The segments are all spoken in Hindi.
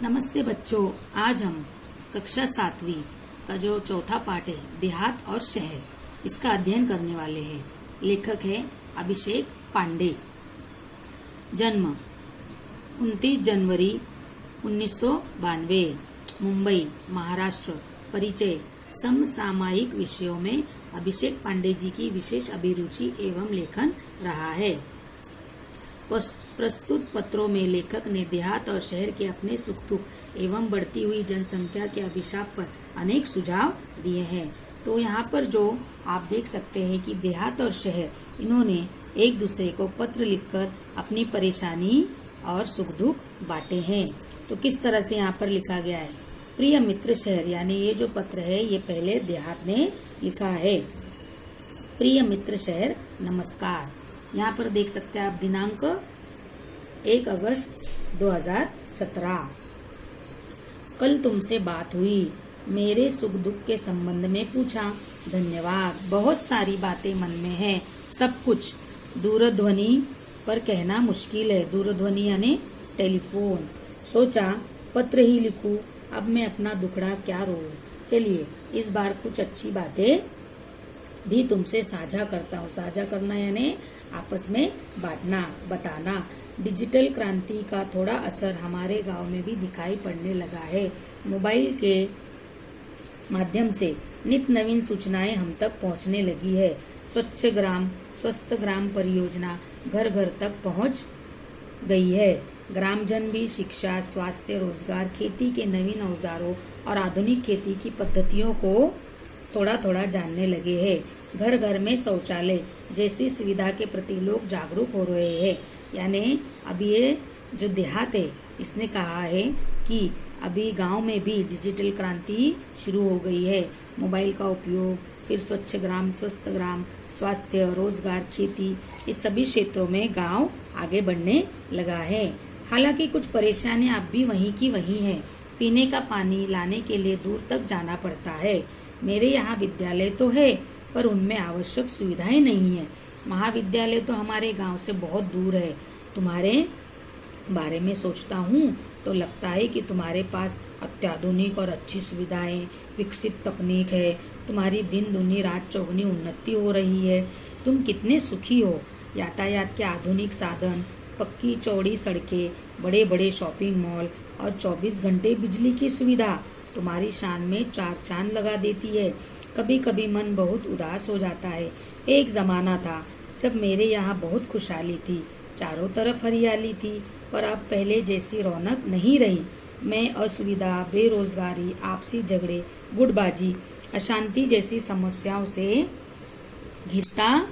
नमस्ते बच्चों, आज हम कक्षा 7वीं का जो चौथा पाठ है देहात और शहर, इसका अध्ययन करने वाले हैं। लेखक है अभिषेक पांडे। जन्म 29 जनवरी 1992, मुंबई, महाराष्ट्र। परिचय समसामयिक विषयों में अभिषेक पांडे जी की विशेष अभिरुचि एवं लेखन रहा है। प्रस्तुत पत्रों में लेखक ने देहात और शहर के अपने सुख दुख एवं बढ़ती हुई जनसंख्या के अभिशाप पर अनेक सुझाव दिए हैं। तो यहाँ पर जो आप देख सकते हैं कि देहात और शहर, इन्होंने एक दूसरे को पत्र लिखकर अपनी परेशानी और सुख दुख बांटे हैं। तो किस तरह से यहाँ पर लिखा गया है? प्रिय मित्र शहर, यानी ये जो पत्र है ये पहले देहात ने लिखा है। प्रिय मित्र शहर, नमस्कार। यहाँ पर देख सकते हैं आप दिनांक 1 अगस्त 2017। कल तुमसे बात हुई, मेरे सुख दुख के संबंध में पूछा। धन्यवाद। बहुत सारी बातें मन में है, सब कुछ दूरध्वनि पर कहना मुश्किल है। दूरध्वनि यानी टेलीफोन। सोचा पत्र ही लिखूं, अब मैं अपना दुखड़ा क्या रो। चलिए इस बार कुछ अच्छी बातें भी तुमसे साझा करता हूँ। साझा करना यानी आपस में बांटना, बताना। डिजिटल क्रांति का थोड़ा असर हमारे गांव में भी दिखाई पड़ने लगा है। मोबाइल के माध्यम से नित नवीन सूचनाएं हम तक पहुंचने लगी है। स्वच्छ ग्राम स्वस्थ ग्राम परियोजना घर घर तक पहुंच गई है। ग्रामजन भी शिक्षा, स्वास्थ्य, रोजगार, खेती के नवीन औजारों और आधुनिक खेती की पद्धतियों को थोड़ा थोड़ा जानने लगे हैं। घर घर में शौचालय जैसी सुविधा के प्रति लोग जागरूक हो रहे हैं। यानी अभी ये जो देहात है इसने कहा है कि अभी गांव में भी डिजिटल क्रांति शुरू हो गई है। मोबाइल का उपयोग, फिर स्वच्छ ग्राम, स्वस्थ ग्राम, स्वास्थ्य, रोजगार, खेती, इस सभी क्षेत्रों में गांव आगे बढ़ने लगा है। हालांकि कुछ परेशानियां अब भी वहीं की वहीं हैं। पीने का पानी लाने के लिए दूर तक जाना पड़ता है। मेरे यहाँ विद्यालय तो है पर उनमें आवश्यक सुविधाएं नहीं है। महाविद्यालय तो हमारे गांव से बहुत दूर है। तुम्हारे बारे में सोचता हूँ तो लगता है कि तुम्हारे पास अत्याधुनिक और अच्छी सुविधाएं, विकसित तकनीक है। तुम्हारी दिन दूनी रात चौगुनी उन्नति हो रही है। तुम कितने सुखी हो। यातायात के आधुनिक साधन, पक्की चौड़ी सड़कें, बड़े बड़े शॉपिंग मॉल और 24 घंटे बिजली की सुविधा तुम्हारी शान में 4 चांद लगा देती है। कभी कभी मन बहुत उदास हो जाता है। एक जमाना था जब मेरे यहाँ बहुत खुशहाली थी, चारों तरफ हरियाली थी, पर अब पहले जैसी रौनक नहीं रही। मैं असुविधा, बेरोजगारी, आपसी झगड़े, गुटबाजी, अशांति जैसी समस्याओं से घिरता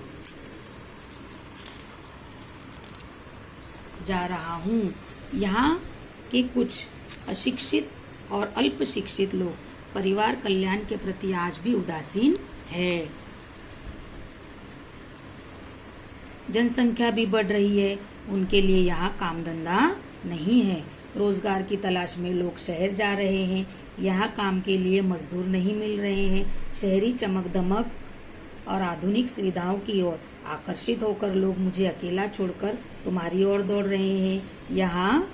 जा रहा हूँ। यहाँ के कुछ अशिक्षित और अल्प शिक्षित लोग परिवार कल्याण के प्रति आज भी उदासीन है। जनसंख्या भी बढ़ रही है, उनके लिए यहाँ काम धंधा नहीं है। रोजगार की तलाश में लोग शहर जा रहे हैं। यहाँ काम के लिए मजदूर नहीं मिल रहे हैं। शहरी चमक दमक और आधुनिक सुविधाओं की ओर आकर्षित होकर लोग मुझे अकेला छोड़कर तुम्हारी ओर दौड़ रहे हैं। यहाँ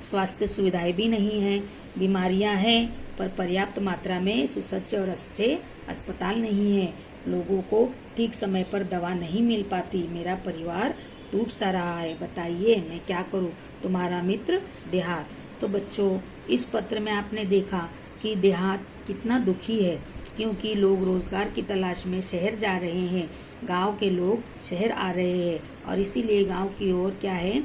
स्वास्थ्य सुविधाएं भी नहीं है। बीमारियां हैं पर पर्याप्त मात्रा में सुसज्ज और अच्छे अस्पताल नहीं है। लोगों को ठीक समय पर दवा नहीं मिल पाती। मेरा परिवार टूट सा रहा है। बताइए मैं क्या करूं। तुम्हारा मित्र देहात। तो बच्चों, इस पत्र में आपने देखा कि देहात कितना दुखी है, क्योंकि लोग रोजगार की तलाश में शहर जा रहे हैं। गांव के लोग शहर आ रहे हैं और इसीलिए गांव की ओर क्या है,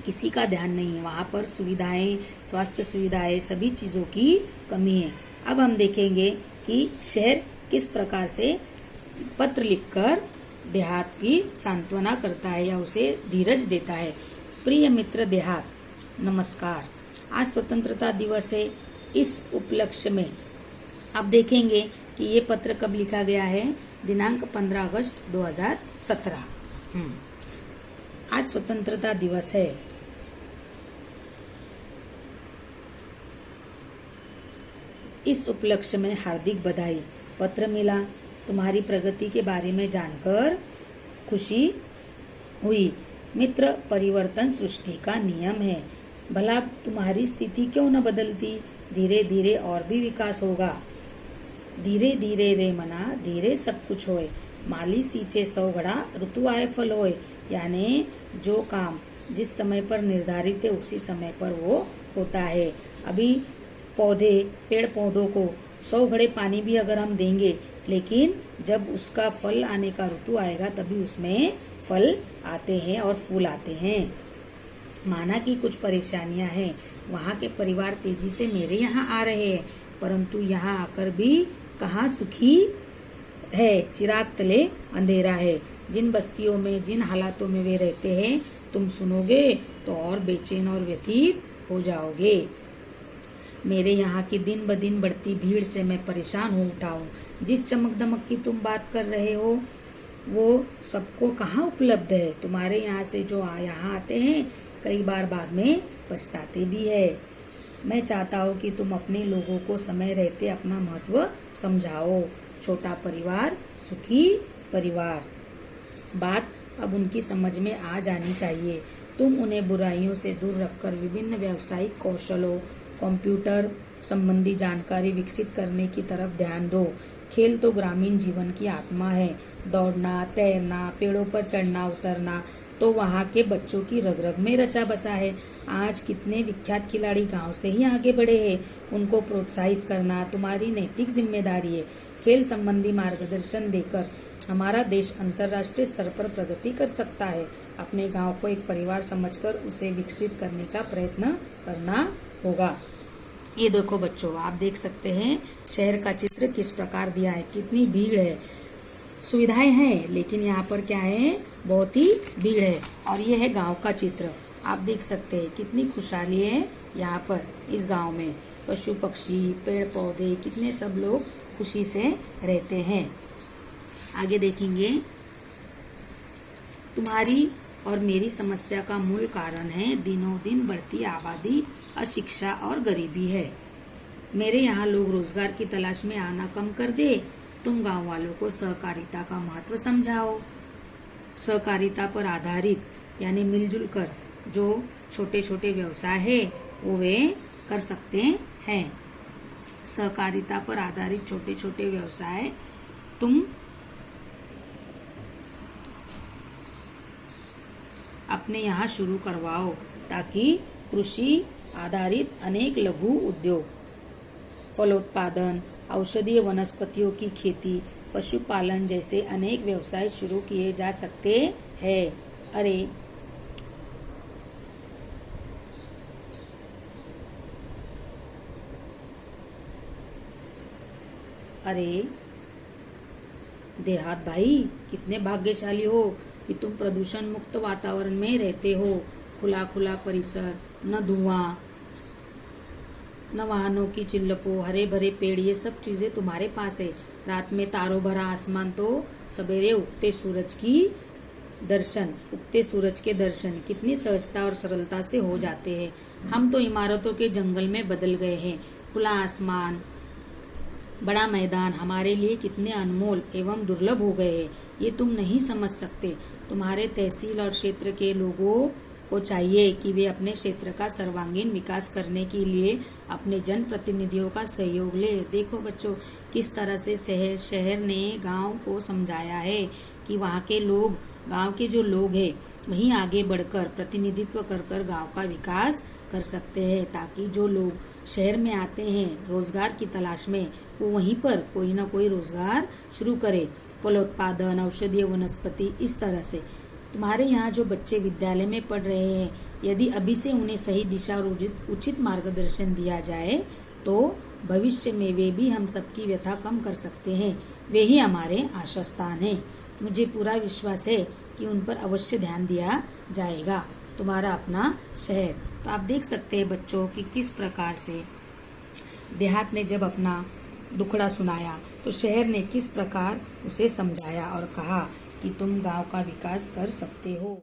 किसी का ध्यान नहीं है। वहाँ पर सुविधाएं, स्वास्थ्य सुविधाएं, सभी चीजों की कमी है। अब हम देखेंगे कि शहर किस प्रकार से पत्र लिखकर देहात की सांत्वना करता है या उसे धीरज देता है। प्रिय मित्र देहात, नमस्कार। आज स्वतंत्रता दिवस है। इस उपलक्ष्य में अब देखेंगे कि ये पत्र कब लिखा गया है। दिनांक 15 अगस्त 2017। आज स्वतंत्रता दिवस है। इस उपलक्ष्य में हार्दिक बधाई। पत्र मिला, तुम्हारी प्रगति के बारे में जानकर खुशी हुई। मित्र, परिवर्तन सृष्टि का नियम है। भला तुम्हारी स्थिति क्यों न बदलती, धीरे धीरे और भी विकास होगा। धीरे धीरे रे मना, धीरे सब कुछ होए, माली सींचे 100 घड़ा, ऋतु आए फल होए। यानी जो काम जिस समय पर निर्धारित है उसी समय पर वो होता है। अभी पेड़ पौधों को 100 घड़े पानी भी अगर हम देंगे, लेकिन जब उसका फल आने का ऋतु आएगा तभी उसमें फल आते हैं और फूल आते हैं। माना कि कुछ परेशानियां हैं, वहाँ के परिवार तेजी से मेरे यहाँ आ रहे हैं, परंतु यहाँ आकर भी कहाँ सुखी है, चिराग तले अंधेरा है। जिन बस्तियों में, जिन हालातों में वे रहते हैं, तुम सुनोगे तो और बेचैन और व्यथित हो जाओगे। मेरे यहाँ की दिन ब दिन बढ़ती भीड़ से मैं परेशान हो उठा हूँ। जिस चमक दमक की तुम बात कर रहे हो वो सबको कहाँ उपलब्ध है। तुम्हारे यहाँ से जो यहाँ आते हैं कई बार बाद में पछताते भी है। मैं चाहता हूँ कि तुम अपने लोगों को समय रहते अपना महत्व समझाओ। छोटा परिवार सुखी परिवार, बात अब उनकी समझ में आ जानी चाहिए। तुम उन्हें बुराइयों से दूर रखकर विभिन्न व्यावसायिक कौशलों, कंप्यूटर संबंधी जानकारी विकसित करने की तरफ ध्यान दो। खेल तो ग्रामीण जीवन की आत्मा है। दौड़ना, तैरना, पेड़ों पर चढ़ना उतरना तो वहाँ के बच्चों की रग रग में रचा बसा है। आज कितने विख्यात खिलाड़ी गांव से ही आगे बढ़े हैं। उनको प्रोत्साहित करना तुम्हारी नैतिक जिम्मेदारी है। खेल संबंधी मार्गदर्शन देकर हमारा देश अंतर्राष्ट्रीय स्तर पर प्रगति कर सकता है। अपने गांव को एक परिवार समझकर उसे विकसित करने का प्रयत्न करना होगा। ये देखो बच्चों, आप देख सकते हैं शहर का चित्र किस प्रकार दिया है। कितनी भीड़ है, सुविधाएं हैं, लेकिन यहाँ पर क्या है, बहुत ही भीड़ है। और ये है गांव का चित्र। आप देख सकते हैं कितनी खुशहाली है यहाँ पर इस गांव में। पशु पक्षी, पेड़ पौधे, कितने सब लोग खुशी से रहते हैं। आगे देखेंगे, तुम्हारी और मेरी समस्या का मूल कारण है दिनों दिन बढ़ती आबादी, अशिक्षा और गरीबी है। मेरे यहाँ लोग रोजगार की तलाश में आना कम कर दे। तुम गांव वालों को सहकारिता का महत्व समझाओ। सहकारिता पर आधारित यानी मिलजुल कर जो छोटे छोटे व्यवसाय है वो वे कर सकते हैं। सहकारिता पर आधारित छोटे छोटे व्यवसाय तुम अपने यहाँ शुरू करवाओ, ताकि कृषि आधारित अनेक लघु उद्योग, फलोत्पादन, औषधीय वनस्पतियों की खेती, पशुपालन जैसे अनेक व्यवसाय शुरू किए जा सकते हैं। अरे देहात भाई, कितने भाग्यशाली हो कि तुम प्रदूषण मुक्त वातावरण में रहते हो। खुला खुला परिसर, न धुआं, न वाहनों की चिल्लकों, हरे भरे पेड़, ये सब चीजें तुम्हारे पास है। रात में तारों भरा आसमान तो सवेरे उगते सूरज के दर्शन कितनी सहजता और सरलता से हो जाते हैं। हम तो इमारतों के जंगल में बदल गए हैं। खुला आसमान, बड़ा मैदान हमारे लिए कितने अनमोल एवं दुर्लभ हो गए हैं, ये तुम नहीं समझ सकते। तुम्हारे तहसील और क्षेत्र के लोगों को चाहिए कि वे अपने क्षेत्र का सर्वांगीण विकास करने के लिए अपने जनप्रतिनिधियों का सहयोग ले। देखो बच्चों, किस तरह से शहर ने गांव को समझाया है कि वहाँ के लोग, गांव के जो लोग हैं वहीं आगे बढ़कर प्रतिनिधित्व कर गांव का विकास कर सकते हैं, ताकि जो लोग शहर में आते हैं रोजगार की तलाश में, वो वहीं पर कोई ना कोई रोजगार शुरू करे। फलोत्पादन, औषधीय वनस्पति, इस तरह से तुम्हारे यहाँ जो बच्चे विद्यालय में पढ़ रहे हैं, यदि अभी से उन्हें सही दिशा और उचित मार्गदर्शन दिया जाए तो भविष्य में वे भी हम सबकी व्यथा कम कर सकते हैं। वे ही हमारे आशा स्थान हैं। मुझे पूरा विश्वास है कि उन पर अवश्य ध्यान दिया जाएगा। तुम्हारा अपना शहर। तो आप देख सकते हैं बच्चों कि किस प्रकार से देहात ने जब अपना दुखड़ा सुनाया तो शहर ने किस प्रकार उसे समझाया और कहा कि तुम गांव का विकास कर सकते हो।